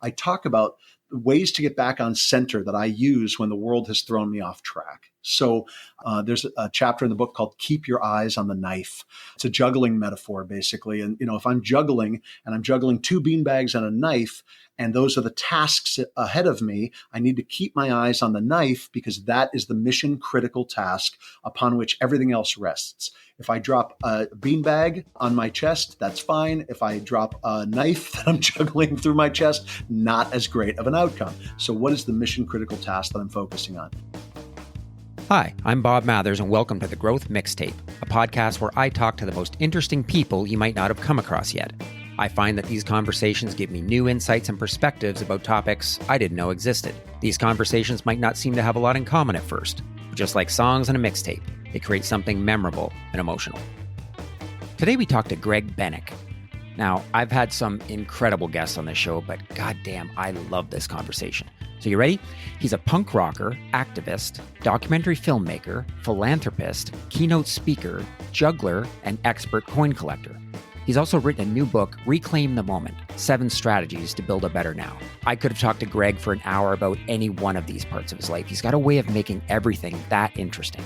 I talk about ways to get back on center that I use when the world has thrown me off track. So there's a chapter in the book called Keep Your Eyes on the Knife. It's a juggling metaphor, basically. And, if I'm juggling and I'm juggling two beanbags and a knife, and those are the tasks ahead of me, I need to keep my eyes on the knife because that is the mission critical task upon which everything else rests. If I drop a beanbag on my chest, that's fine. If I drop a knife that I'm juggling through my chest, not as great of an outcome. So what is the mission critical task that I'm focusing on? Hi, I'm Bob Mathers, and welcome to The Growth Mixtape, a podcast where I talk to the most interesting people you might not have come across yet. I find that these conversations give me new insights and perspectives about topics I didn't know existed. These conversations might not seem to have a lot in common at first, but just like songs and a mixtape, they create something memorable and emotional. Today we talk to Greg Bennick. Now, I've had some incredible guests on this show, but goddamn, I love this conversation. So you ready? He's a punk rocker, activist, documentary filmmaker, philanthropist, keynote speaker, juggler, and expert coin collector. He's also written a new book, Reclaim the Moment, 7 Strategies to Build a Better Now. I could have talked to Greg for an hour about any one of these parts of his life. He's got a way of making everything that interesting.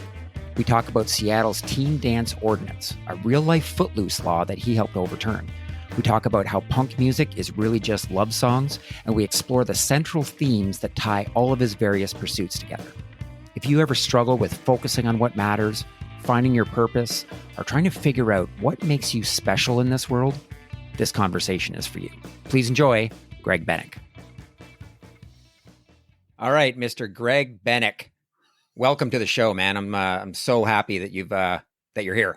We talk about Seattle's teen dance ordinance, a real-life Footloose law that he helped overturn. We talk about how punk music is really just love songs, and we explore the central themes that tie all of his various pursuits together. If you ever struggle with focusing on what matters, finding your purpose, or trying to figure out what makes you special in this world, this conversation is for you. Please enjoy Greg Bennick. All right, Mr. Greg Bennick, welcome to the show, man. I'm so happy that you're here.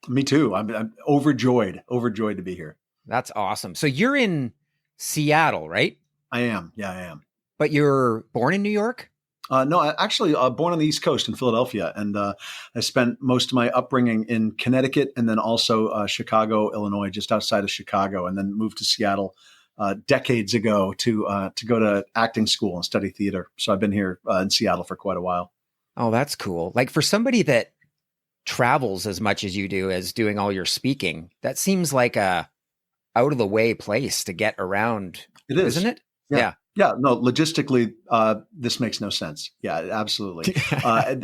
Me too. I'm overjoyed to be here. That's awesome. So you're in Seattle, right? I am. Yeah, I am. But you're born in New York? No, I actually born on the East Coast in Philadelphia, and I spent most of my upbringing in Connecticut, and then also Chicago, Illinois, just outside of Chicago, and then moved to Seattle decades ago to go to acting school and study theater. So I've been here in Seattle for quite a while. Oh, that's cool. Like for somebody that travels as much as you do, as doing all your speaking, that seems like a out of the way place to get around. It is, isn't it? Yeah. Yeah, no, logistically, this makes no sense. Yeah, absolutely.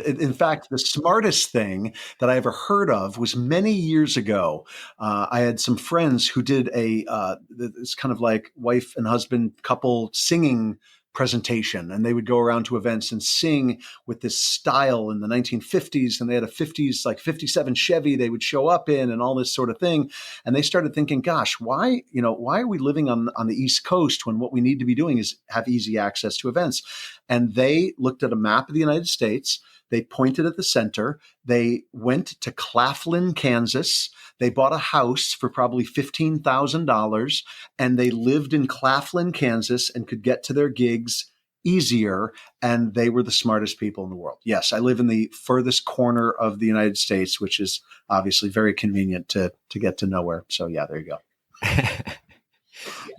In fact, the smartest thing that I ever heard of was many years ago. I had some friends who did this kind of like wife and husband couple singing presentation, and they would go around to events and sing with this style in the 1950s, and they had a 50s, like 57 Chevy they would show up in and all this sort of thing. And they started thinking, gosh, why are we living on the East Coast when what we need to be doing is have easy access to events? And they looked at a map of the United States. They pointed at the center. They went to Claflin, Kansas. They bought a house for probably $15,000, and they lived in Claflin, Kansas, and could get to their gigs easier. And they were the smartest people in the world. Yes, I live in the furthest corner of the United States, which is obviously very convenient to get to nowhere. So yeah, there you go.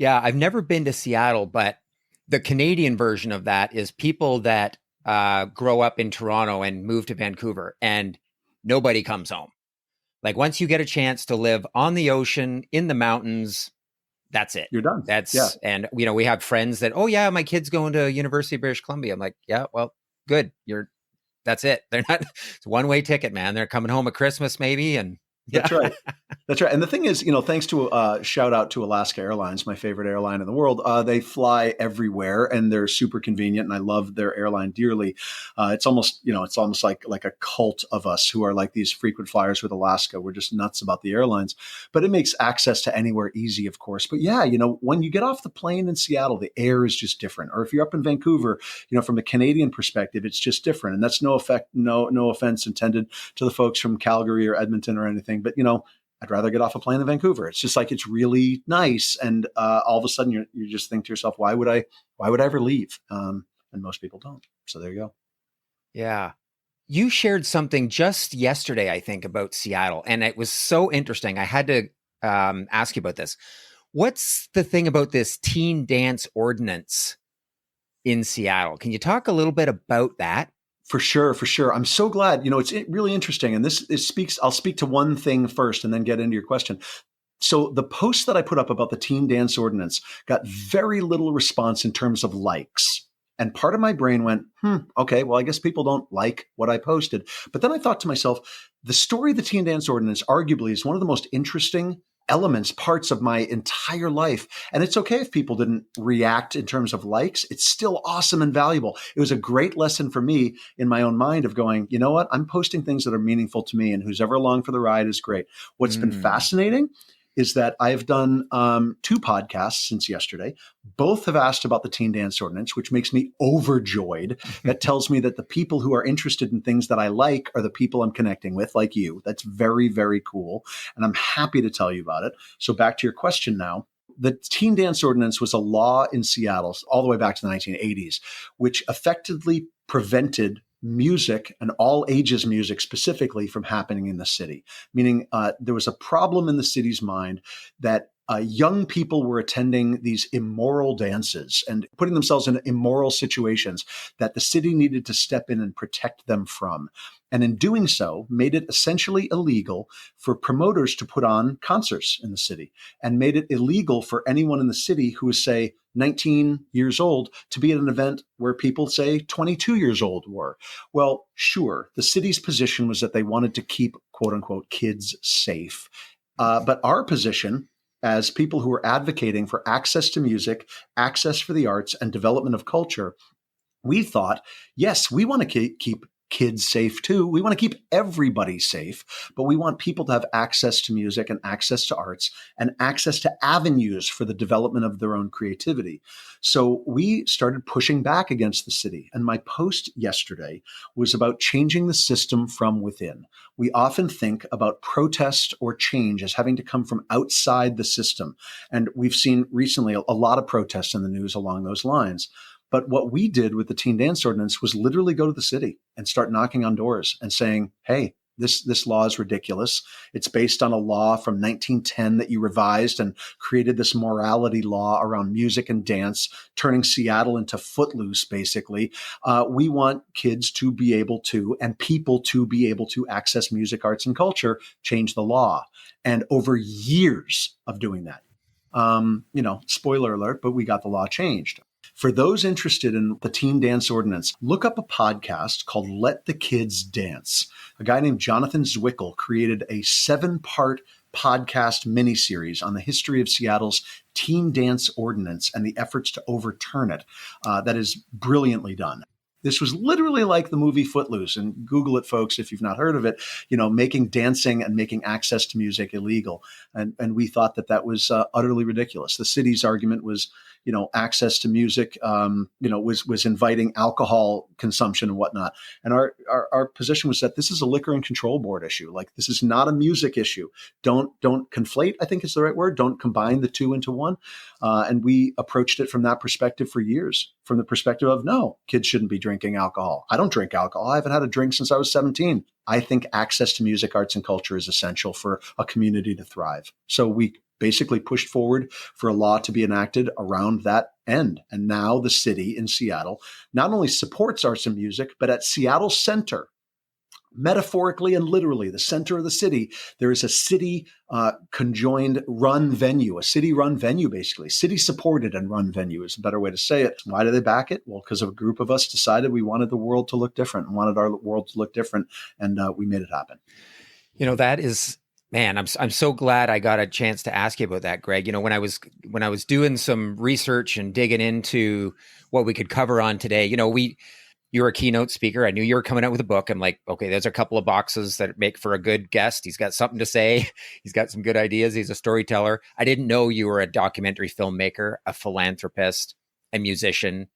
Yeah, I've never been to Seattle, but the Canadian version of that is people that grow up in Toronto and move to Vancouver, and nobody comes home. Like once you get a chance to live on the ocean, in the mountains, that's it. You're done. And we have friends that, oh yeah, my kid's going to University of British Columbia. I'm like, yeah, well, good. That's it. They're not, it's a one-way ticket, man. They're coming home at Christmas maybe. And yeah. That's right. That's right. And the thing is, thanks to shout out to Alaska Airlines, my favorite airline in the world. They fly everywhere and they're super convenient. And I love their airline dearly. It's almost like a cult of us who are like these frequent flyers with Alaska. We're just nuts about the airlines, but it makes access to anywhere easy, of course. But yeah, when you get off the plane in Seattle, the air is just different. Or if you're up in Vancouver, from a Canadian perspective, it's just different. And that's no offense intended to the folks from Calgary or Edmonton or anything. But, I'd rather get off a plane in Vancouver. It's just like, it's really nice. And all of a sudden you just think to yourself, why would I ever leave? And most people don't. So there you go. Yeah. You shared something just yesterday, I think, about Seattle. And it was so interesting. I had to ask you about this. What's the thing about this teen dance ordinance in Seattle? Can you talk a little bit about that? For sure. I'm so glad. It's really interesting. And I'll speak to one thing first and then get into your question. So the post that I put up about the teen dance ordinance got very little response in terms of likes. And part of my brain went, okay, well, I guess people don't like what I posted. But then I thought to myself, the story of the teen dance ordinance arguably is one of the most interesting parts of my entire life. And it's okay if people didn't react in terms of likes. It's still awesome and valuable. It was a great lesson for me in my own mind of going, you know what? I'm posting things that are meaningful to me, and who's ever along for the ride is great. What's been fascinating is that I've done 2 podcasts since yesterday. Both have asked about the teen dance ordinance, which makes me overjoyed. That tells me that the people who are interested in things that I like are the people I'm connecting with, like you. That's very, very cool. And I'm happy to tell you about it. So back to your question now. The teen dance ordinance was a law in Seattle all the way back to the 1980s, which effectively prevented music and all ages music specifically from happening in the city. Meaning there was a problem in the city's mind that young people were attending these immoral dances and putting themselves in immoral situations that the city needed to step in and protect them from. And in doing so, made it essentially illegal for promoters to put on concerts in the city, and made it illegal for anyone in the city who was, say, 19 years old to be at an event where people, say, 22 years old were. Well, sure, the city's position was that they wanted to keep, quote unquote, kids safe. But our position as people who are advocating for access to music, access for the arts, and development of culture, we thought, yes, we want to keep kids safe too. We want to keep everybody safe, but we want people to have access to music and access to arts and access to avenues for the development of their own creativity. So we started pushing back against the city. And my post yesterday was about changing the system from within. We often think about protest or change as having to come from outside the system. And we've seen recently a lot of protests in the news along those lines. But what we did with the teen dance ordinance was literally go to the city and start knocking on doors and saying, hey, this law is ridiculous. It's based on a law from 1910 that you revised and created this morality law around music and dance, turning Seattle into Footloose, basically. We want kids to be able to, and people to be able to access music, arts, and culture, change the law. And over years of doing that, spoiler alert, but we got the law changed. For those interested in the teen dance ordinance, look up a podcast called Let the Kids Dance. A guy named Jonathan Zwickel created a 7-part podcast miniseries on the history of Seattle's teen dance ordinance and the efforts to overturn it. That is brilliantly done. This was literally like the movie Footloose, and Google it, folks, if you've not heard of it, making dancing and making access to music illegal. And we thought that was utterly ridiculous. The city's argument was, access to music, was inviting alcohol consumption and whatnot. And our position was that this is a liquor and control board issue. Like, this is not a music issue. Don't conflate, I think is the right word. Don't combine the two into one. And we approached it from that perspective for years, from the perspective of, no, kids shouldn't be drinking alcohol. I don't drink alcohol. I haven't had a drink since I was 17. I think access to music, arts, and culture is essential for a community to thrive. So we basically pushed forward for a law to be enacted around that end. And now the city in Seattle not only supports arts and music, but at Seattle Center, metaphorically and literally, the center of the city, there is a city conjoined run venue, a city run venue, basically. City supported and run venue is a better way to say it. Why do they back it? Well, because a group of us decided we wanted the world to look different and wanted our world to look different. And we made it happen. That is, man, I'm so glad I got a chance to ask you about that, Greg. When I was doing some research and digging into what we could cover on today, you're a keynote speaker. I knew you were coming out with a book. I'm like, okay, there's a couple of boxes that make for a good guest. He's got something to say. He's got some good ideas. He's a storyteller. I didn't know you were a documentary filmmaker, a philanthropist, a musician.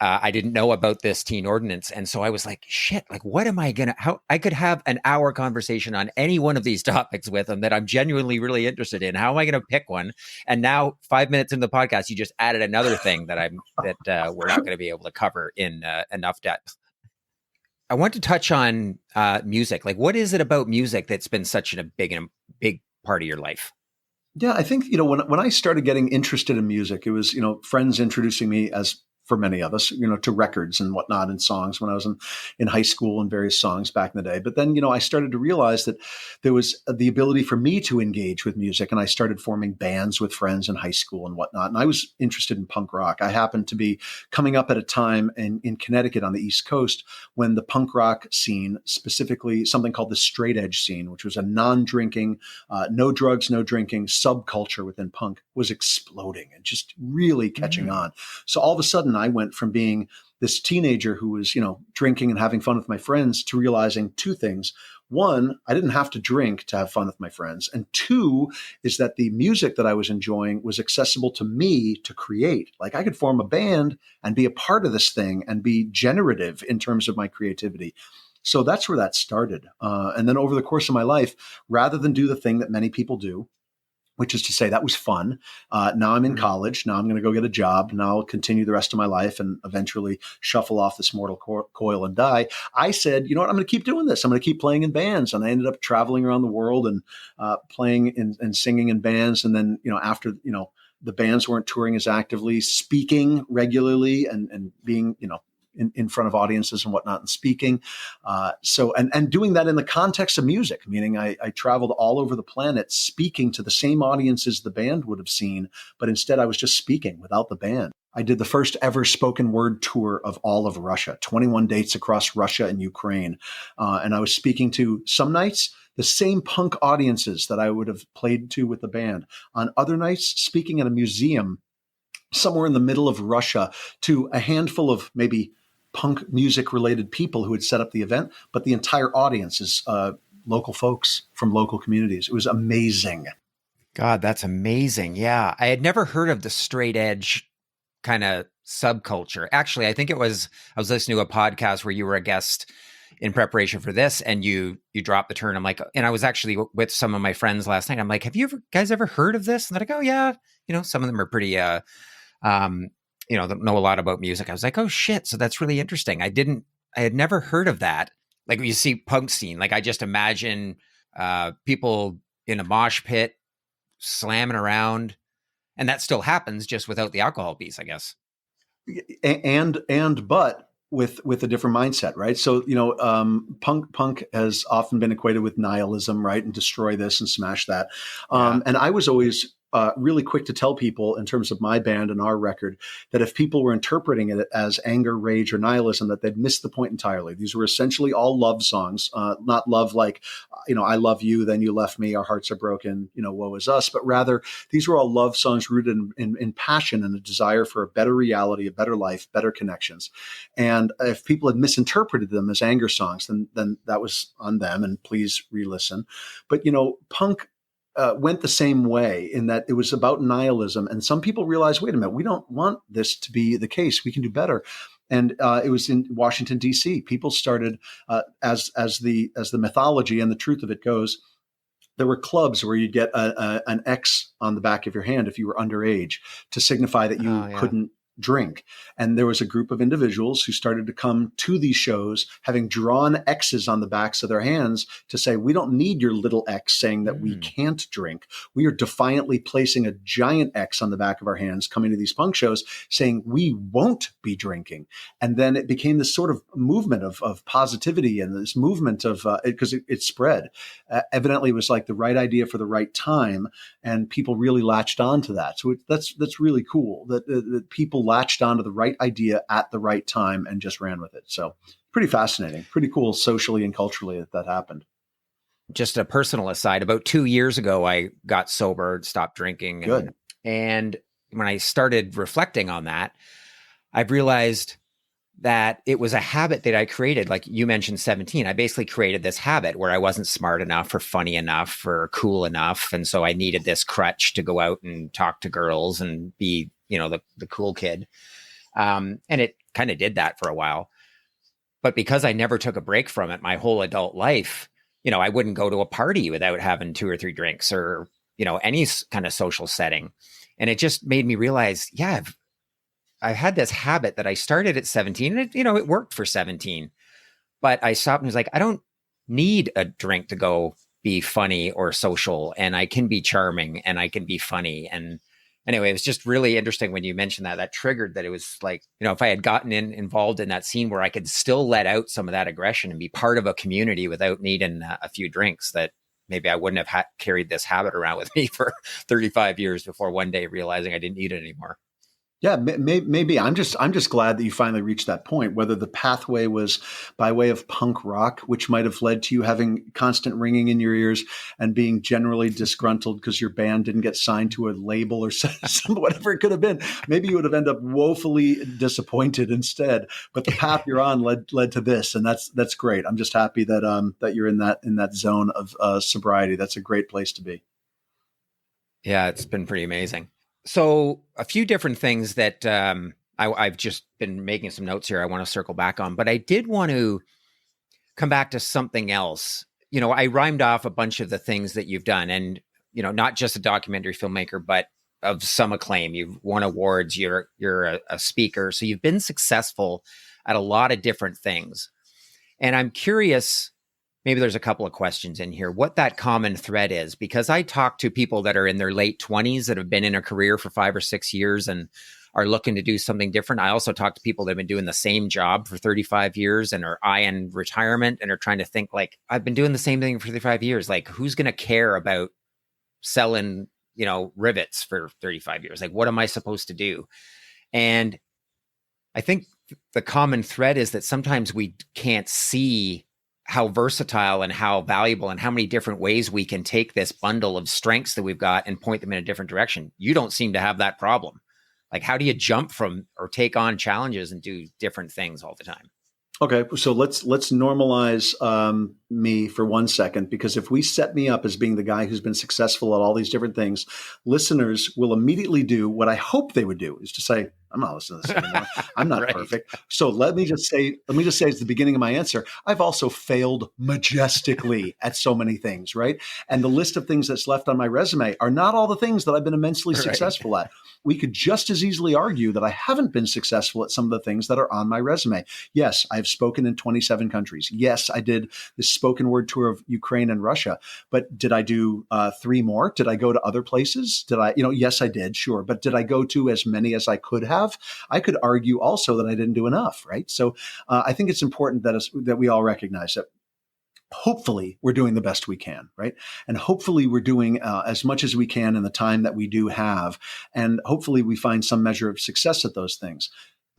I didn't know about this teen ordinance. And so I was like, shit, like, what am I how I could have an hour conversation on any one of these topics with him that I'm genuinely really interested in. How am I going to pick one? And now 5 minutes into the podcast, you just added another thing that we're not going to be able to cover in enough depth. I want to touch on music. Like, what is it about music that's been such a big part of your life? Yeah, I think, when I started getting interested in music, it was, friends introducing me as for many of us, to records and whatnot and songs when I was in high school and various songs back in the day. But then, I started to realize that there was the ability for me to engage with music. And I started forming bands with friends in high school and whatnot. And I was interested in punk rock. I happened to be coming up at a time in Connecticut on the East Coast when the punk rock scene, specifically something called the straight edge scene, which was a non-drinking, no drugs, no drinking subculture within punk, was exploding and just really catching on. So all of a sudden I went from being this teenager who was, drinking and having fun with my friends to realizing two things. One, I didn't have to drink to have fun with my friends. And two is that the music that I was enjoying was accessible to me to create. Like I could form a band and be a part of this thing and be generative in terms of my creativity. So that's where that started. And then over the course of my life, rather than do the thing that many people do, which is to say that was fun. Now I'm in college. Now I'm going to go get a job. Now I'll continue the rest of my life and eventually shuffle off this mortal coil and die. I said, you know what? I'm going to keep doing this. I'm going to keep playing in bands. And I ended up traveling around the world and playing and singing in bands. And then, after, the bands weren't touring as actively, speaking regularly and being, in front of audiences and whatnot and speaking. And doing that in the context of music, meaning I traveled all over the planet speaking to the same audiences the band would have seen, but instead I was just speaking without the band. I did the first ever spoken word tour of all of Russia, 21 dates across Russia and Ukraine. And I was speaking to some nights the same punk audiences that I would have played to with the band. On other nights, speaking at a museum somewhere in the middle of Russia to a handful of maybe punk music related people who had set up the event, but the entire audience is local folks from local communities. It was amazing. God, that's amazing. Yeah. I had never heard of the straight edge kind of subculture. Actually, I think I was listening to a podcast where you were a guest in preparation for this and you dropped the term. I'm like, and I was actually with some of my friends last night. I'm like, have you guys ever heard of this? And they're like, oh yeah. Some of them are pretty, that know a lot about music. I was like, oh shit. So that's really interesting. I had never heard of that. Like when you see punk scene, like I just imagine people in a mosh pit slamming around, and that still happens just without the alcohol piece, I guess. But with a different mindset, right? So, punk has often been equated with nihilism, right? And destroy this and smash that. And I was always really quick to tell people in terms of my band and our record that if people were interpreting it as anger, rage, or nihilism, that they'd missed the point entirely. These were essentially all love songs, not love like, I love you, then you left me, our hearts are broken, woe is us, but rather these were all love songs rooted in passion and a desire for a better reality, a better life, better connections. And if people had misinterpreted them as anger songs, then that was on them, and please re-listen. But, punk went the same way in that it was about nihilism. And some people realized, wait a minute, we don't want this to be the case. We can do better. And it was in Washington, D.C. People started, as the mythology and the truth of it goes, there were clubs where you'd get an X on the back of your hand if you were underage to signify that you couldn't drink. And there was a group of individuals who started to come to these shows having drawn X's on the backs of their hands to say, we don't need your little X saying that we can't drink. We are defiantly placing a giant X on the back of our hands coming to these punk shows saying we won't be drinking. And then it became this sort of movement of positivity and this movement of, because it spread. Evidently it was like the right idea for the right time. And people really latched on to that. So that's really cool that people latched onto the right idea at the right time and just ran with it. So pretty fascinating, pretty cool socially and culturally that happened. Just a personal aside, about 2 years ago, I got sober, stopped drinking. Good. And when I started reflecting on that, I've realized that it was a habit that I created. Like you mentioned 17, I basically created this habit where I wasn't smart enough or funny enough or cool enough. And so I needed this crutch to go out and talk to girls and be, the cool kid. And it kind of did that for a while. But because I never took a break from it my whole adult life, I wouldn't go to a party without having 2 or 3 drinks or, any kind of social setting. And it just made me realize, I've had this habit that I started at 17 and it worked for 17, but I stopped and was like, I don't need a drink to go be funny or social, and I can be charming and I can be funny. And Anyway, it was just really interesting when you mentioned that triggered that. It was like, if I had gotten involved in that scene where I could still let out some of that aggression and be part of a community without needing a few drinks, that maybe I wouldn't have carried this habit around with me for 35 years before one day realizing I didn't need it anymore. Yeah, maybe. I'm just glad that you finally reached that point. Whether the pathway was by way of punk rock, which might have led to you having constant ringing in your ears and being generally disgruntled because your band didn't get signed to a label or whatever it could have been. Maybe you would have ended up woefully disappointed instead. But the path you're on led to this, and that's great. I'm just happy that that you're in that zone of sobriety. That's a great place to be. Yeah, it's been pretty amazing. So a few different things that I've just been making some notes here I want to circle back on, but I did want to come back to something else. I rhymed off a bunch of the things that you've done, and, not just a documentary filmmaker, but of some acclaim. You've won awards, you're a speaker. So you've been successful at a lot of different things. And I'm curious, maybe there's a couple of questions in here, what that common thread is, because I talk to people that are in their late 20s that have been in a career for 5 or 6 years and are looking to do something different. I also talk to people that have been doing the same job for 35 years and are eyeing retirement and are trying to think like, I've been doing the same thing for 35 years. Like, who's going to care about selling, rivets for 35 years? Like, what am I supposed to do? And I think the common thread is that sometimes we can't see how versatile and how valuable and how many different ways we can take this bundle of strengths that we've got and point them in a different direction. You don't seem to have that problem. Like, how do you jump from or take on challenges and do different things all the time? Okay, so let's normalize me for 1 second, because if we set me up as being the guy who's been successful at all these different things, listeners will immediately do what I hope they would do, is to say, I'm not listening to this anymore. I'm not Right. perfect. So let me just say as the beginning of my answer, I've also failed majestically at so many things, right? And the list of things that's left on my resume are not all the things that I've been immensely successful at. We could just as easily argue that I haven't been successful at some of the things that are on my resume. Yes, I've spoken in 27 countries. Yes, I did this spoken word tour of Ukraine and Russia. But did I do 3 more? Did I go to other places? Did I, yes, I did, sure. But did I go to as many as I could have? I could argue also that I didn't do enough, right? So I think it's important that we all recognize that hopefully we're doing the best we can, right? And hopefully we're doing as much as we can in the time that we do have. And hopefully we find some measure of success at those things.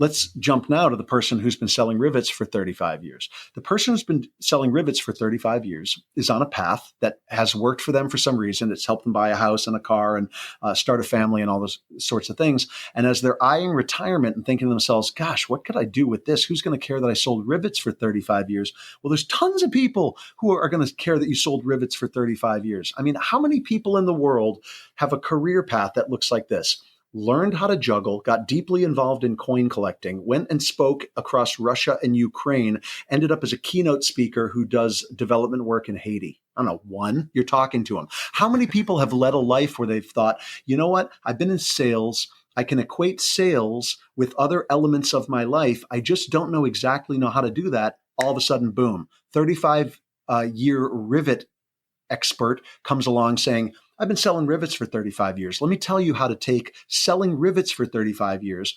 Let's jump now to the person who's been selling rivets for 35 years. The person who's been selling rivets for 35 years is on a path that has worked for them for some reason. It's helped them buy a house and a car and start a family and all those sorts of things. And as they're eyeing retirement and thinking to themselves, gosh, what could I do with this? Who's going to care that I sold rivets for 35 years? Well, there's tons of people who are going to care that you sold rivets for 35 years. I mean, how many people in the world have a career path that looks like this? Learned how to juggle, got deeply involved in coin collecting, went and spoke across Russia and Ukraine, ended up as a keynote speaker who does development work in Haiti. I don't know, one, you're talking to them. How many people have led a life where they've thought, you know what, I've been in sales, I can equate sales with other elements of my life, I just don't know how to do that. All of a sudden, boom, 35-year rivet expert comes along saying, I've been selling rivets for 35 years. Let me tell you how to take selling rivets for 35 years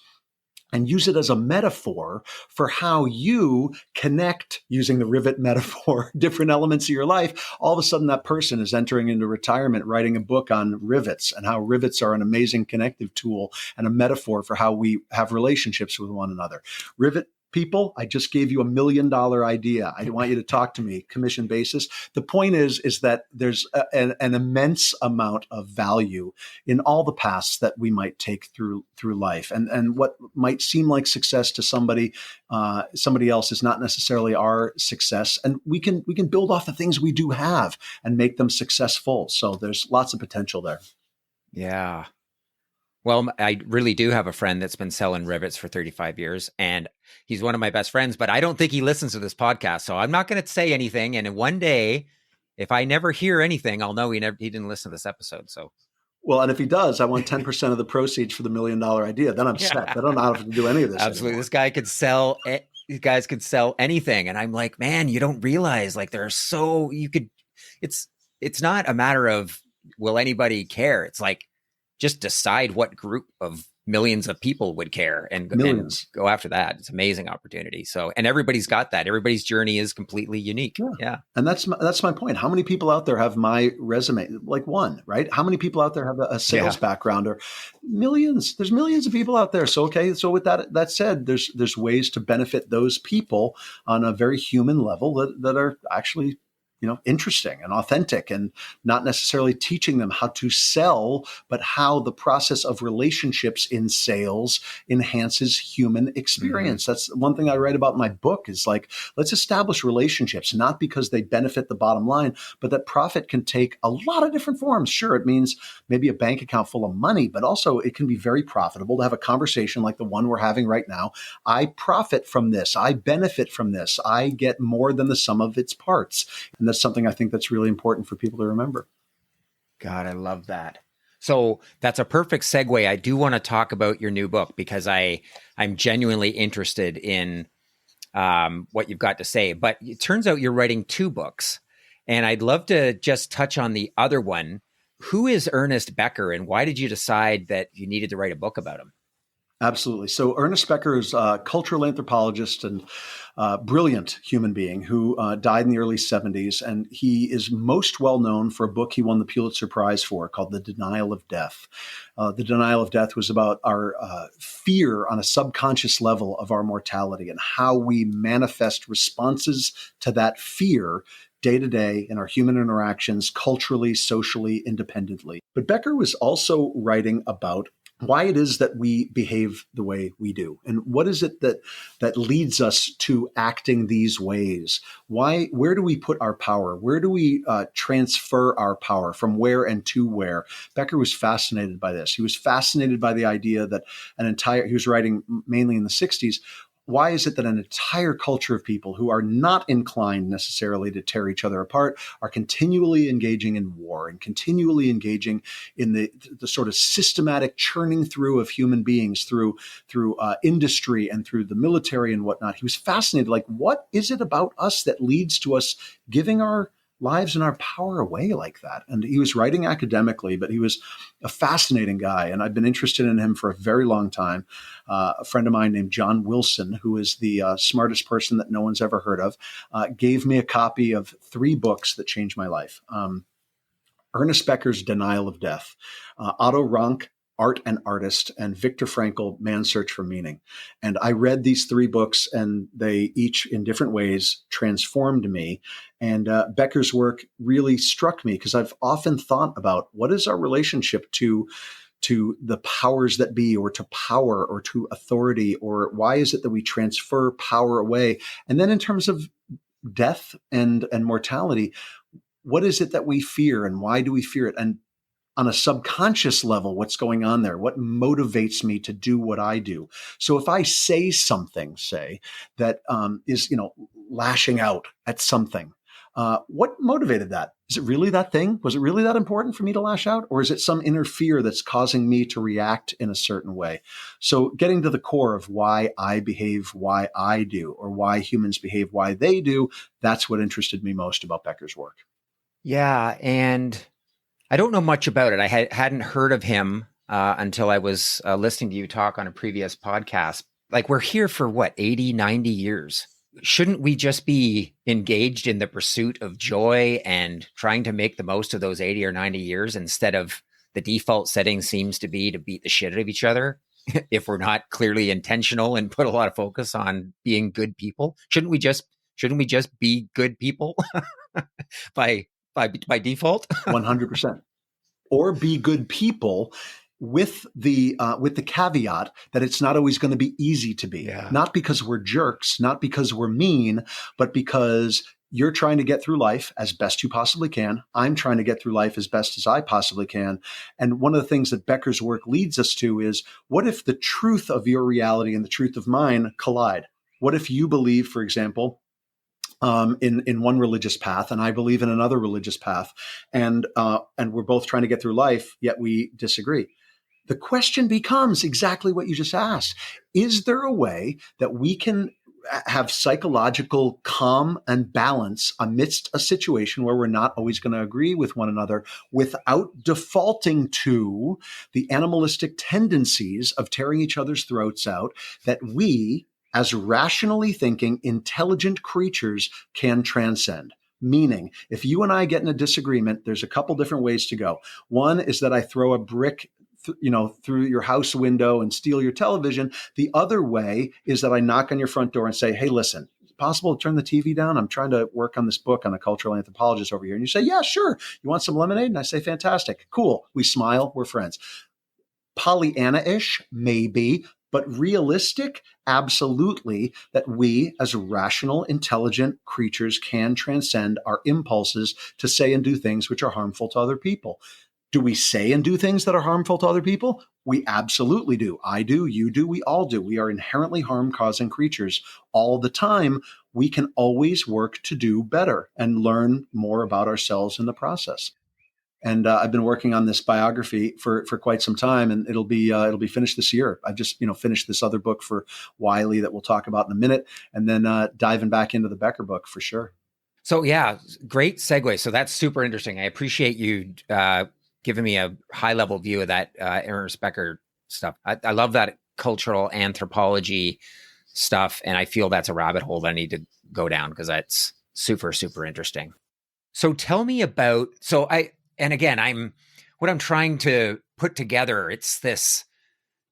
and use it as a metaphor for how you connect, using the rivet metaphor, different elements of your life. All of a sudden, that person is entering into retirement, writing a book on rivets and how rivets are an amazing connective tool and a metaphor for how we have relationships with one another. Rivet people, I just gave you $1 million idea. I want you to talk to me, commission basis. The point is that there's an immense amount of value in all the paths that we might take through life, and what might seem like success to somebody else is not necessarily our success. And we can build off the things we do have and make them successful. So there's lots of potential there. Yeah. Well, I really do have a friend that's been selling rivets for 35 years, and he's one of my best friends, but I don't think he listens to this podcast. So I'm not going to say anything. And one day, if I never hear anything, I'll know he didn't listen to this episode. So, well, and if he does, I want 10% of the proceeds for the $1 million idea. Then I'm set. I don't have to do any of this. Absolutely. Anymore. This guy could sell. These guys could sell anything. And I'm like, man, you don't realize like it's not a matter of will anybody care? It's like, just decide what group of millions of people would care and Millions. go after that. It's an amazing opportunity. So, and everybody's got that. Everybody's journey is completely unique. Yeah. And that's my point. How many people out there have my resume? Like one, right? How many people out there have a sales background? Or millions? There's millions of people out there. So, okay. So with that said, there's ways to benefit those people on a very human level that are actually, interesting and authentic, and not necessarily teaching them how to sell, but how the process of relationships in sales enhances human experience. Mm-hmm. That's one thing I write about in my book, is like, let's establish relationships, not because they benefit the bottom line, but that profit can take a lot of different forms. Sure, it means maybe a bank account full of money, but also it can be very profitable to have a conversation like the one we're having right now. I profit from this. I benefit from this. I get more than the sum of its parts. And that's something I think that's really important for people to remember. God, I love that. So that's a perfect segue. I do want to talk about your new book, because I'm genuinely interested in what you've got to say. But it turns out you're writing 2 books, and I'd love to just touch on the other one. Who is Ernest Becker, and why did you decide that you needed to write a book about him? Absolutely. So Ernest Becker is a cultural anthropologist and brilliant human being who died in the early 70s. And he is most well known for a book he won the Pulitzer Prize for called The Denial of Death. The Denial of Death was about our fear on a subconscious level of our mortality and how we manifest responses to that fear day to day in our human interactions, culturally, socially, independently. But Becker was also writing about why it is that we behave the way we do, and what is it that leads us to acting these ways? Where do we put our power? Where do we transfer our power from where and to where? Becker was fascinated by this. He was fascinated by the idea that he was writing mainly in the 60s. Why is it that an entire culture of people who are not inclined necessarily to tear each other apart are continually engaging in war and continually engaging in the sort of systematic churning through of human beings through industry and through the military and whatnot? He was fascinated. Like, what is it about us that leads to us giving our lives and our power away like that? And he was writing academically, but he was a fascinating guy. And I've been interested in him for a very long time. A friend of mine named John Wilson, who is the smartest person that no one's ever heard of, gave me a copy of 3 books that changed my life. Ernest Becker's Denial of Death, Otto Rank, Art and Artist, and Viktor Frankl, Man's Search for Meaning. And I read these 3 books, and they each in different ways transformed me. And Becker's work really struck me, because I've often thought about what is our relationship to the powers that be, or to power, or to authority, or why is it that we transfer power away? And then in terms of death and mortality, what is it that we fear, and why do we fear it? And on a subconscious level, what's going on there? What motivates me to do what I do? So if I say something, that is, lashing out at something, what motivated that? Is it really that thing? Was it really that important for me to lash out? Or is it some inner fear that's causing me to react in a certain way? So getting to the core of why I behave, why I do, or why humans behave, why they do, that's what interested me most about Becker's work. Yeah. And I don't know much about it. I hadn't heard of him until I was listening to you talk on a previous podcast. Like, we're here for 80, 90 years. Shouldn't we just be engaged in the pursuit of joy and trying to make the most of those 80 or 90 years, instead of the default setting seems to be to beat the shit out of each other if we're not clearly intentional and put a lot of focus on being good people? Shouldn't we just be good people by default? 100%. Or be good people with the caveat that it's not always going to be easy to be. Yeah. Not because we're jerks, not because we're mean, but because you're trying to get through life as best you possibly can. I'm trying to get through life as best as I possibly can. And one of the things that Becker's work leads us to is, what if the truth of your reality and the truth of mine collide? What if you believe, for example, in one religious path, and I believe in another religious path, and we're both trying to get through life, yet we disagree? The question becomes exactly what you just asked. Is there a way that we can have psychological calm and balance amidst a situation where we're not always going to agree with one another without defaulting to the animalistic tendencies of tearing each other's throats out that we, as rationally thinking, intelligent creatures, can transcend. Meaning, if you and I get in a disagreement, there's a couple different ways to go. One is that I throw a brick through your house window and steal your television. The other way is that I knock on your front door and say, hey, listen, is it possible to turn the TV down? I'm trying to work on this book on a cultural anthropologist over here. And you say, yeah, sure. You want some lemonade? And I say, fantastic. Cool. We smile. We're friends. Pollyanna-ish, maybe, but realistic, absolutely, that we as rational, intelligent creatures can transcend our impulses to say and do things which are harmful to other people. Do we say and do things that are harmful to other people? We absolutely do. I do, you do, we all do. We are inherently harm-causing creatures all the time. We can always work to do better and learn more about ourselves in the process. And I've been working on this biography for quite some time, and it'll be finished this year. I've just finished this other book for Wiley that we'll talk about in a minute, and then diving back into the Becker book for sure. So yeah, great segue. So that's super interesting. I appreciate you giving me a high level view of that Ernest Becker stuff. I love that cultural anthropology stuff, and I feel that's a rabbit hole that I need to go down because that's super, super interesting. So tell me about, and again, what I'm trying to put together, it's this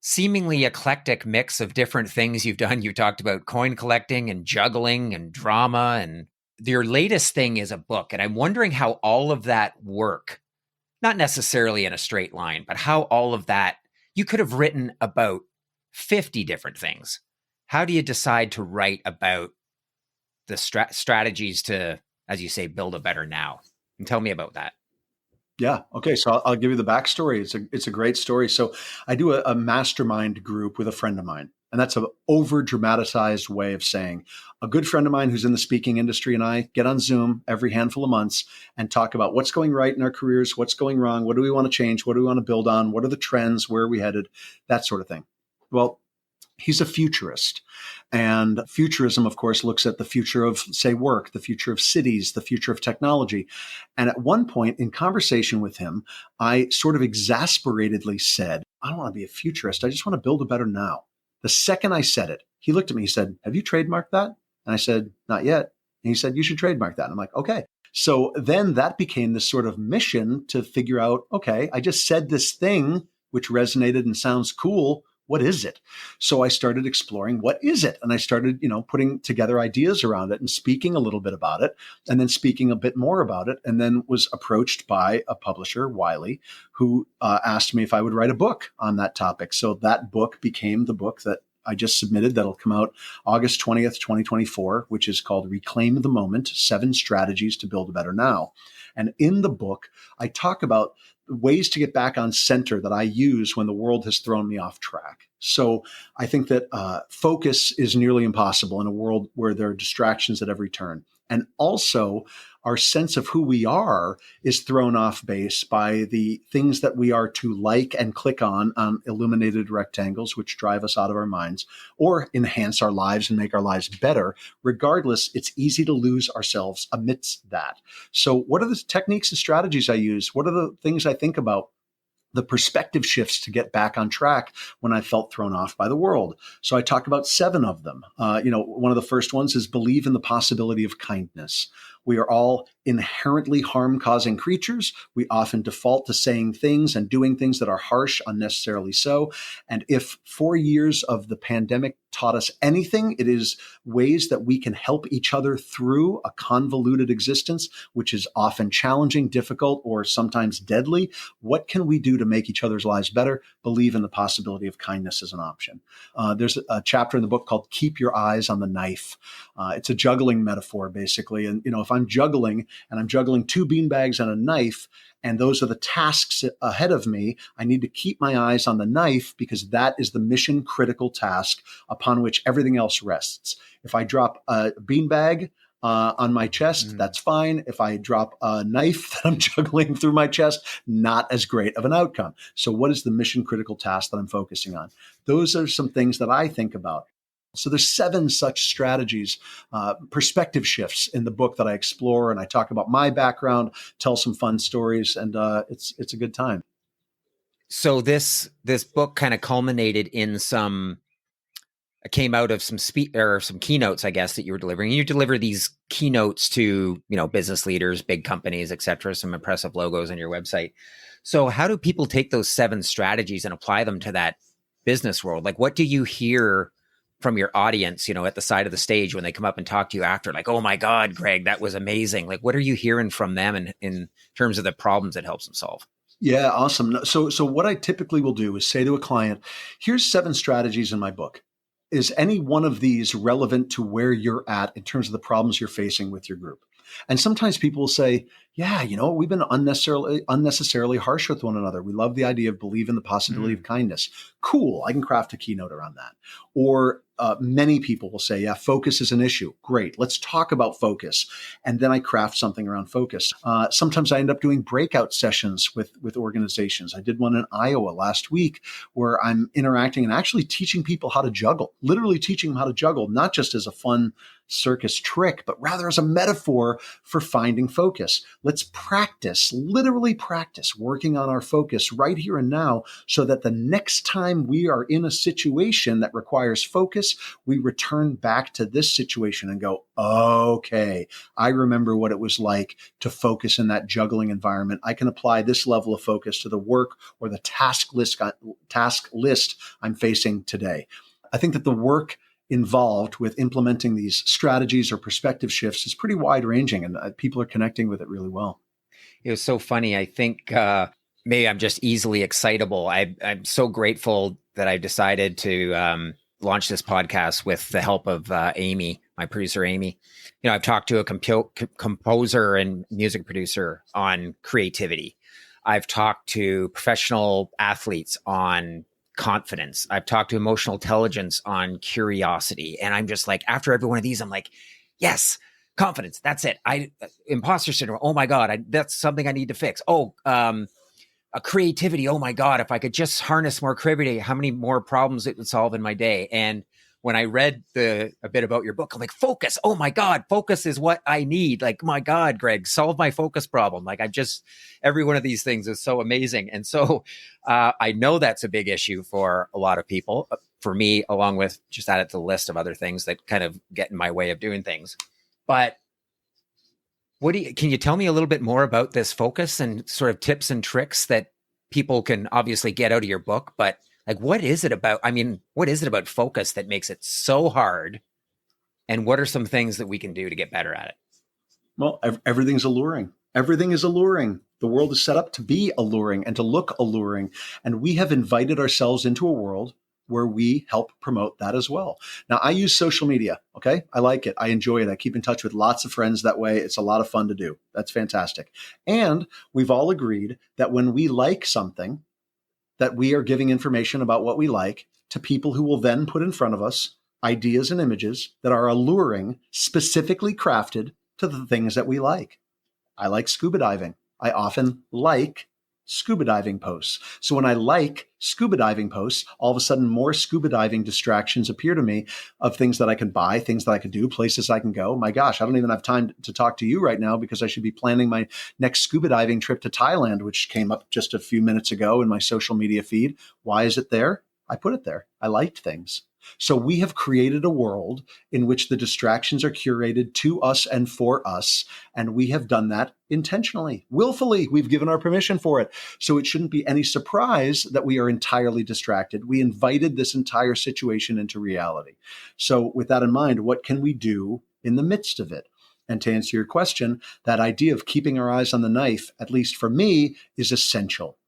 seemingly eclectic mix of different things you've done. You talked about coin collecting and juggling and drama, and your latest thing is a book. And I'm wondering how all of that work, not necessarily in a straight line, but how all of that, you could have written about 50 different things. How do you decide to write about the strategies to, as you say, build a better now? And tell me about that. Yeah. Okay. So I'll give you the backstory. It's a great story. So I do a mastermind group with a friend of mine, and that's an over dramatized way of saying a good friend of mine who's in the speaking industry and I get on Zoom every handful of months and talk about what's going right in our careers, what's going wrong, what do we want to change, what do we want to build on, what are the trends, where are we headed, that sort of thing. Well, he's a futurist. And futurism, of course, looks at the future of, say, work, the future of cities, the future of technology. And at one point in conversation with him, I sort of exasperatedly said, I don't want to be a futurist. I just want to build a better now. The second I said it, he looked at me, he said, have you trademarked that? And I said, not yet. And he said, you should trademark that. And I'm like, okay. So then that became this sort of mission to figure out, okay, I just said this thing which resonated and sounds cool. What is it? So I started exploring what is it? And I started, putting together ideas around it and speaking a little bit about it and then speaking a bit more about it. And then was approached by a publisher, Wiley, who asked me if I would write a book on that topic. So that book became the book that I just submitted that'll come out August 20th, 2024, which is called Reclaim the Moment, 7 Strategies to Build a Better Now. And in the book, I talk about ways to get back on center that I use when the world has thrown me off track. So I think that focus is nearly impossible in a world where there are distractions at every turn. And also, our sense of who we are is thrown off base by the things that we are to like and click on illuminated rectangles, which drive us out of our minds or enhance our lives and make our lives better. Regardless, it's easy to lose ourselves amidst that. So what are the techniques and strategies I use? What are the things I think about? The perspective shifts to get back on track when I felt thrown off by the world. So I talk about 7 of them. One of the first ones is believe in the possibility of kindness. We are all inherently harm-causing creatures. We often default to saying things and doing things that are harsh, unnecessarily so. And if 4 years of the pandemic taught us anything, it is ways that we can help each other through a convoluted existence, which is often challenging, difficult, or sometimes deadly. What can we do to make each other's lives better? Believe in the possibility of kindness as an option. There's a chapter in the book called Keep Your Eyes on the Knife. It's a juggling metaphor, basically. And, if I'm juggling and I'm juggling 2 beanbags and a knife, and those are the tasks ahead of me, I need to keep my eyes on the knife because that is the mission critical task upon which everything else rests. If I drop a beanbag on my chest, that's fine. If I drop a knife that I'm juggling through my chest, not as great of an outcome. So what is the mission critical task that I'm focusing on? Those are some things that I think about. So there's 7 such strategies, perspective shifts in the book that I explore, and I talk about my background, tell some fun stories, and it's a good time. So this book kind of culminated in came out of some keynotes, I guess, that you were delivering. You deliver these keynotes to, business leaders, big companies, et cetera, some impressive logos on your website. So how do people take those 7 strategies and apply them to that business world? Like, what do you hear from your audience, at the side of the stage when they come up and talk to you after, like, oh my God, Greg, that was amazing. Like, what are you hearing from them in terms of the problems it helps them solve? Yeah, awesome. So what I typically will do is say to a client, here's 7 strategies in my book. Is any one of these relevant to where you're at in terms of the problems you're facing with your group? And sometimes people will say, yeah, we've been unnecessarily harsh with one another. We love the idea of believe in the possibility of kindness. Cool. I can craft a keynote around that. Or many people will say, yeah, focus is an issue. Great. Let's talk about focus. And then I craft something around focus. Sometimes I end up doing breakout sessions with organizations. I did one in Iowa last week where I'm interacting and actually teaching people how to juggle, literally teaching them how to juggle, not just as a fun circus trick, but rather as a metaphor for finding focus. Let's literally practice working on our focus right here and now so that the next time we are in a situation that requires focus, we return back to this situation and go, okay, I remember what it was like to focus in that juggling environment. I can apply this level of focus to the work or the task list I'm facing today. I think that the work involved with implementing these strategies or perspective shifts is pretty wide ranging, and people are connecting with it really well. It was so funny. I think maybe I'm just easily excitable. I'm so grateful that I decided to launch this podcast with the help of Amy, my producer, Amy. I've talked to a composer and music producer on creativity. I've talked to professional athletes on confidence. I've talked to emotional intelligence on curiosity. And I'm just like, after every one of these, I'm like, yes, confidence. That's it. Imposter syndrome. Oh my God. That's something I need to fix. A creativity. Oh my God. If I could just harness more creativity, how many more problems it would solve in my day. And when I read a bit about your book, I'm like, focus. Oh my God. Focus is what I need. Like, my God, Greg, solve my focus problem. Like, every one of these things is so amazing. And so I know that's a big issue for a lot of people, for me, along with just add it to the list of other things that kind of get in my way of doing things. But can you tell me a little bit more about this focus and sort of tips and tricks that people can obviously get out of your book, but like, what is it about focus that makes it so hard? And what are some things that we can do to get better at it? Well, everything's alluring. Everything is alluring. The world is set up to be alluring and to look alluring. And we have invited ourselves into a world where we help promote that as well. Now, I use social media. Okay. I like it. I enjoy it. I keep in touch with lots of friends that way. It's a lot of fun to do. That's fantastic. And we've all agreed that when we like something, that we are giving information about what we like to people who will then put in front of us ideas and images that are alluring, specifically crafted to the things that we like. I like scuba diving. I often like scuba diving posts. So when I like scuba diving posts, all of a sudden more scuba diving distractions appear to me of things that I can buy, things that I can do, places I can go. My gosh, I don't even have time to talk to you right now because I should be planning my next scuba diving trip to Thailand, which came up just a few minutes ago in my social media feed. Why is it there? I put it there. I liked things. So we have created a world in which the distractions are curated to us and for us. And we have done that intentionally, willfully. We've given our permission for it. So it shouldn't be any surprise that we are entirely distracted. We invited this entire situation into reality. So with that in mind, what can we do in the midst of it? And to answer your question, that idea of keeping our eyes on the knife, at least for me, is essential.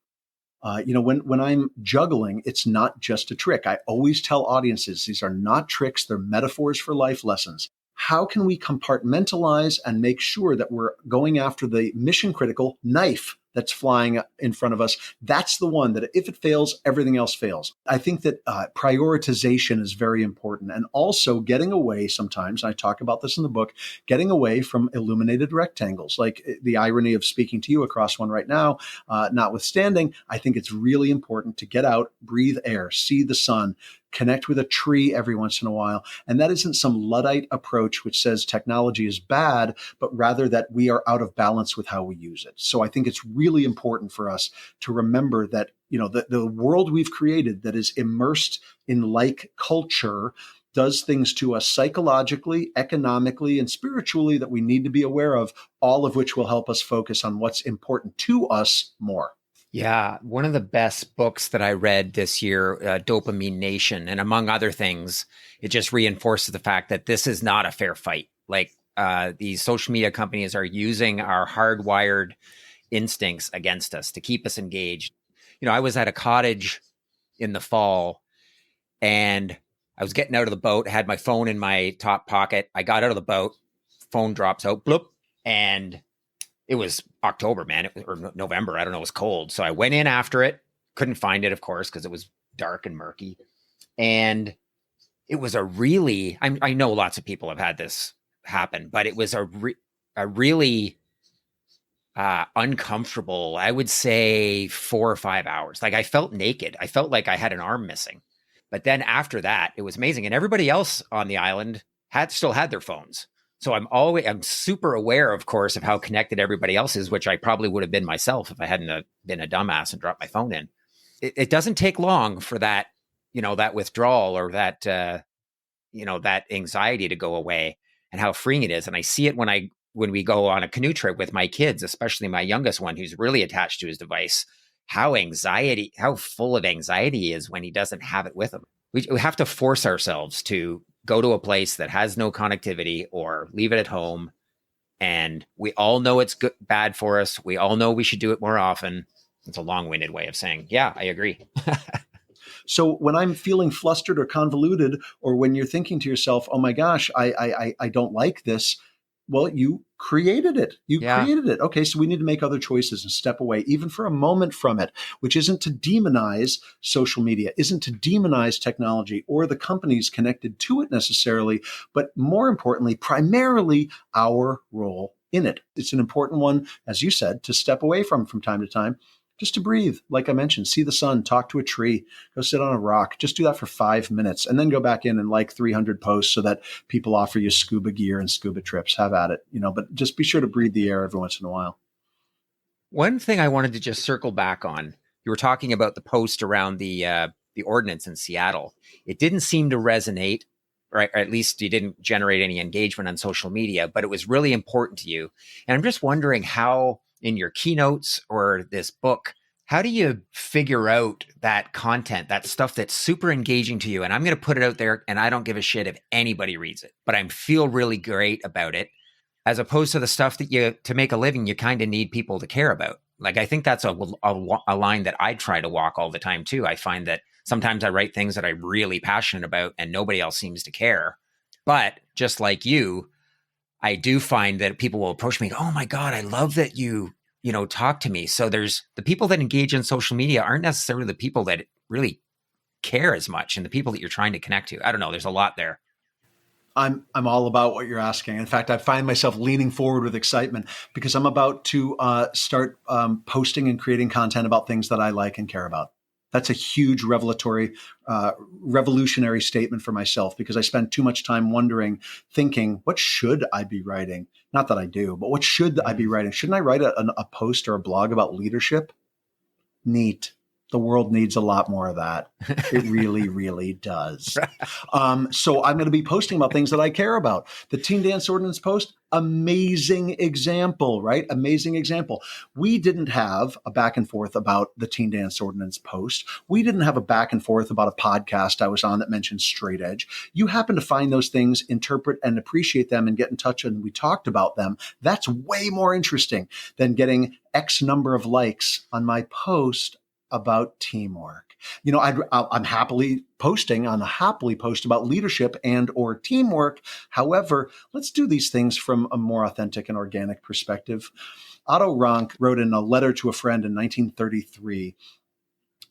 When I'm juggling, it's not just a trick. I always tell audiences, these are not tricks. They're metaphors for life lessons. How can we compartmentalize and make sure that we're going after the mission critical knife that's flying in front of us? That's the one that if it fails, everything else fails. I think that prioritization is very important. And also getting away sometimes, I talk about this in the book, getting away from illuminated rectangles, like the irony of speaking to you across one right now, notwithstanding, I think it's really important to get out, breathe air, see the sun, connect with a tree every once in a while. And that isn't some Luddite approach which says technology is bad, but rather that we are out of balance with how we use it. So I think it's really important for us to remember that, the world we've created that is immersed in like culture does things to us psychologically, economically, and spiritually that we need to be aware of, all of which will help us focus on what's important to us more. Yeah, one of the best books that I read this year, Dopamine Nation, and among other things, it just reinforces the fact that this is not a fair fight. Like these social media companies are using our hardwired instincts against us to keep us engaged. I was at a cottage in the fall and I was getting out of the boat, had my phone in my top pocket. I got out of the boat, phone drops out, bloop, and it was October, man, or November. I don't know. It was cold. So I went in after it. Couldn't find it, of course, because it was dark and murky. And it was I know lots of people have had this happen, but it was a really uncomfortable, I would say 4 or 5 hours. Like I felt naked. I felt like I had an arm missing. But then after that, it was amazing. And everybody else on the island still had their phones. So I'm super aware, of course, of how connected everybody else is, which I probably would have been myself if I hadn't been a dumbass and dropped my phone in. It doesn't take long for that, that withdrawal or that, that anxiety to go away, and how freeing it is. And I see it when we go on a canoe trip with my kids, especially my youngest one, who's really attached to his device, how full of anxiety he is when he doesn't have it with him. We have to force ourselves to go to a place that has no connectivity or leave it at home. And we all know it's bad for us. We all know we should do it more often. It's a long-winded way of saying, yeah, I agree. So when I'm feeling flustered or convoluted, or when you're thinking to yourself, oh my gosh, I don't like this. Well, you created it. Created it. Okay, so we need to make other choices and step away, even for a moment, from it, which isn't to demonize social media, isn't to demonize technology or the companies connected to it necessarily, but more importantly, primarily our role in it. It's an important one, as you said, to step away from time to time, just to breathe. Like I mentioned, see the sun, talk to a tree, go sit on a rock. Just do that for 5 minutes and then go back in and like 300 posts so that people offer you scuba gear and scuba trips. Have at it, but just be sure to breathe the air every once in a while. One thing I wanted to just circle back on, you were talking about the post around the ordinance in Seattle. It didn't seem to resonate, or at least you didn't generate any engagement on social media, but it was really important to you. And I'm just wondering how, in your keynotes or this book, how do you figure out that content, that stuff that's super engaging to you? And I'm going to put it out there and I don't give a shit if anybody reads it, but I feel really great about it, as opposed to the stuff that to make a living, you kind of need people to care about. Like, I think that's a line that I try to walk all the time too. I find that sometimes I write things that I'm really passionate about and nobody else seems to care. But just like you, I do find that people will approach me, oh my God, I love that you talk to me. So there's the people that engage in social media aren't necessarily the people that really care as much, and the people that you're trying to connect to. I don't know. There's a lot there. I'm all about what you're asking. In fact, I find myself leaning forward with excitement because I'm about to start posting and creating content about things that I like and care about. That's a huge revolutionary statement for myself, because I spent too much time thinking, what should I be writing? Not that I do, but what should I be writing? Shouldn't I write a post or a blog about leadership? Neat. The world needs a lot more of that. It really, really does. So I'm going to be posting about things that I care about. The Teen Dance Ordinance post, amazing example, right? Amazing example. We didn't have a back and forth about the Teen Dance Ordinance post. We didn't have a back and forth about a podcast I was on that mentioned straight edge. You happen to find those things, interpret and appreciate them, and get in touch, and we talked about them. That's way more interesting than getting X number of likes on my post about teamwork. I'm happily posting on a happily post about leadership and or teamwork. However, let's do these things from a more authentic and organic perspective. Otto Rank wrote in a letter to a friend in 1933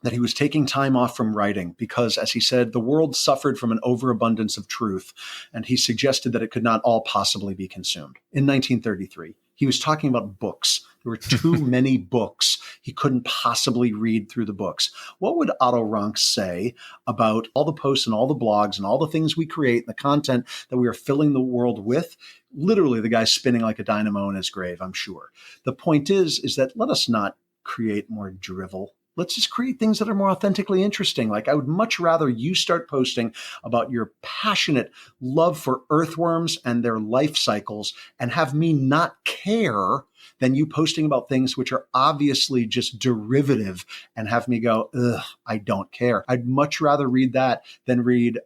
that he was taking time off from writing because, as he said, the world suffered from an overabundance of truth, and he suggested that it could not all possibly be consumed. In 1933, he was talking about books. There were too many books. He couldn't possibly read through the books. What would Otto Rank say about all the posts and all the blogs and all the things we create and the content that we are filling the world with? Literally, the guy's spinning like a dynamo in his grave, I'm sure. The point is that let us not create more drivel. Let's just create things that are more authentically interesting. Like, I would much rather you start posting about your passionate love for earthworms and their life cycles and have me not care than you posting about things which are obviously just derivative and have me go, ugh, I don't care. I'd much rather read that than read,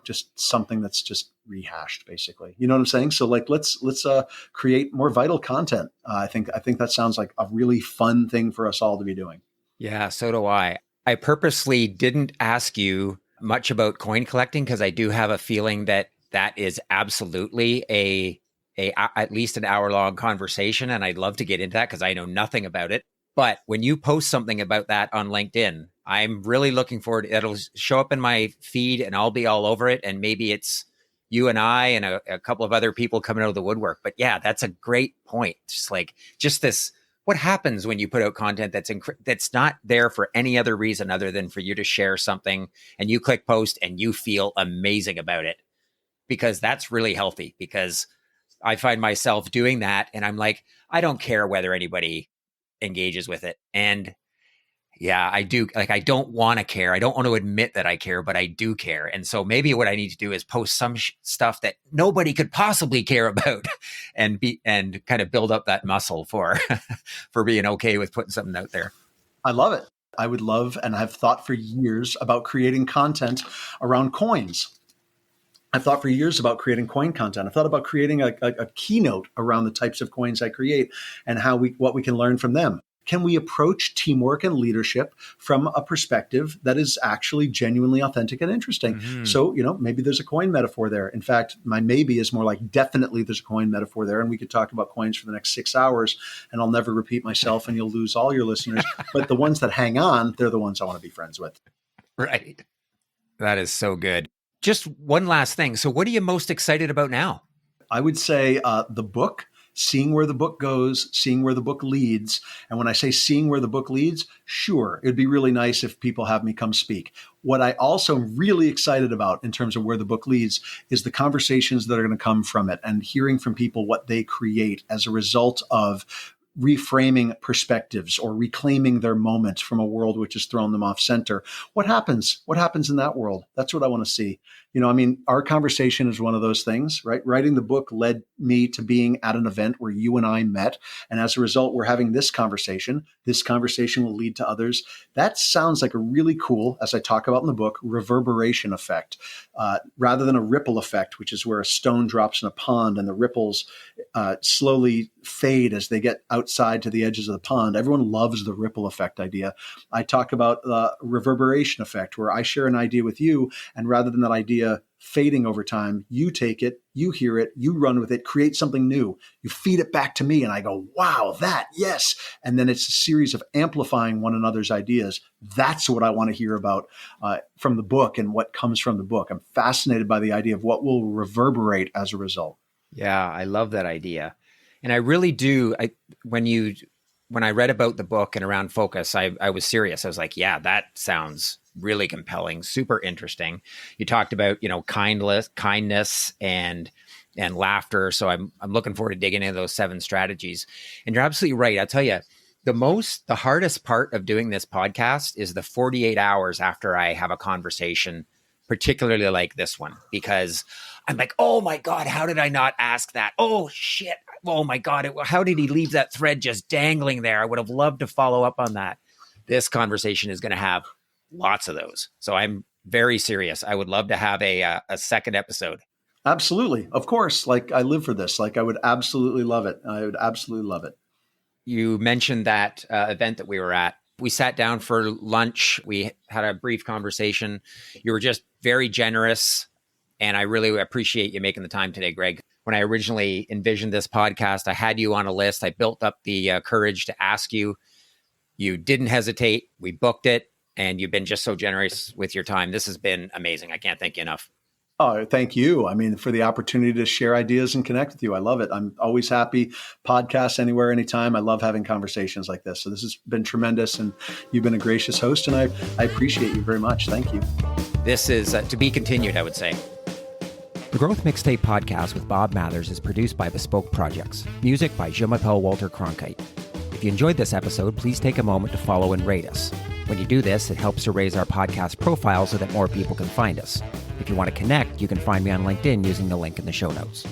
just something that's just rehashed, basically. You know what I'm saying? So like, let's create more vital content. I think that sounds like a really fun thing for us all to be doing. Yeah, so do I. I purposely didn't ask you much about coin collecting because I do have a feeling that is absolutely a at least an hour-long conversation, and I'd love to get into that because I know nothing about it. But when you post something about that on LinkedIn, I'm really looking forward. It'll show up in my feed, and I'll be all over it. And maybe it's you and I and a couple of other people coming out of the woodwork. But yeah, that's a great point. Just this. What happens when you put out content that's not there for any other reason other than for you to share something and you click post and you feel amazing about it? Because that's really healthy, because I find myself doing that and I'm like, I don't care whether anybody engages with it. And yeah, I do. Like, I don't want to care. I don't want to admit that I care, but I do care. And so maybe what I need to do is post some stuff that nobody could possibly care about and kind of build up that muscle for being okay with putting something out there. I love it. I would love, and I've thought for years about creating content around coins. I've thought for years about creating coin content. I've thought about creating a keynote around the types of coins I create and what we can learn from them. Can we approach teamwork and leadership from a perspective that is actually genuinely authentic and interesting? Mm-hmm. So, maybe there's a coin metaphor there. In fact, my maybe is more like definitely there's a coin metaphor there. And we could talk about coins for the next 6 hours and I'll never repeat myself and you'll lose all your listeners. But the ones that hang on, they're the ones I want to be friends with. Right. That is so good. Just one last thing. So what are you most excited about now? I would say the book. Seeing where the book goes, seeing where the book leads. And when I say seeing where the book leads, sure, it'd be really nice if people have me come speak. What I also am really excited about in terms of where the book leads is the conversations that are going to come from it and hearing from people what they create as a result of reframing perspectives or reclaiming their moment from a world which has thrown them off center. What happens? What happens in that world? That's what I want to see. Our conversation is one of those things, right? Writing the book led me to being at an event where you and I met. And as a result, we're having this conversation. This conversation will lead to others. That sounds like a really cool, as I talk about in the book, reverberation effect, rather than a ripple effect, which is where a stone drops in a pond and the ripples slowly fade as they get outside to the edges of the pond. Everyone loves the ripple effect idea. I talk about the reverberation effect, where I share an idea with you, and rather than that idea fading over time, you take it, you hear it, you run with it, create something new. You feed it back to me and I go, wow, that, yes. And then it's a series of amplifying one another's ideas. That's what I want to hear about from the book and what comes from the book. I'm fascinated by the idea of what will reverberate as a result. Yeah, I love that idea. And I really do. When I read about the book and around focus, I was serious. I was like, yeah, that sounds really compelling, super interesting. You talked about, kindness and laughter. So I'm looking forward to digging into those 7 strategies. And you're absolutely right. I'll tell you, the hardest part of doing this podcast is the 48 hours after I have a conversation, particularly like this one, because I'm like, oh my God, how did I not ask that? Oh shit. Oh my God. How did he leave that thread just dangling there? I would have loved to follow up on that. This conversation is going to have lots of those. So I'm very serious. I would love to have a second episode. Absolutely. Of course. Like, I live for this. Like, I would absolutely love it. I would absolutely love it. You mentioned that event that we were at. We sat down for lunch. We had a brief conversation. You were just very generous. And I really appreciate you making the time today, Greg. When I originally envisioned this podcast, I had you on a list. I built up the courage to ask you. You didn't hesitate. We booked it. And you've been just so generous with your time. This has been amazing. I can't thank you enough. Oh, thank you. I mean, for the opportunity to share ideas and connect with you. I love it. I'm always happy. Podcasts anywhere, anytime. I love having conversations like this. So this has been tremendous, and you've been a gracious host, and I appreciate you very much. Thank you. This is to be continued, I would say. The Growth Mixtape podcast with Bob Mathers is produced by Bespoke Projects. Music by Je-m'appelle Walter Cronkite. If you enjoyed this episode, please take a moment to follow and rate us. When you do this, it helps to raise our podcast profile so that more people can find us. If you want to connect, you can find me on LinkedIn using the link in the show notes.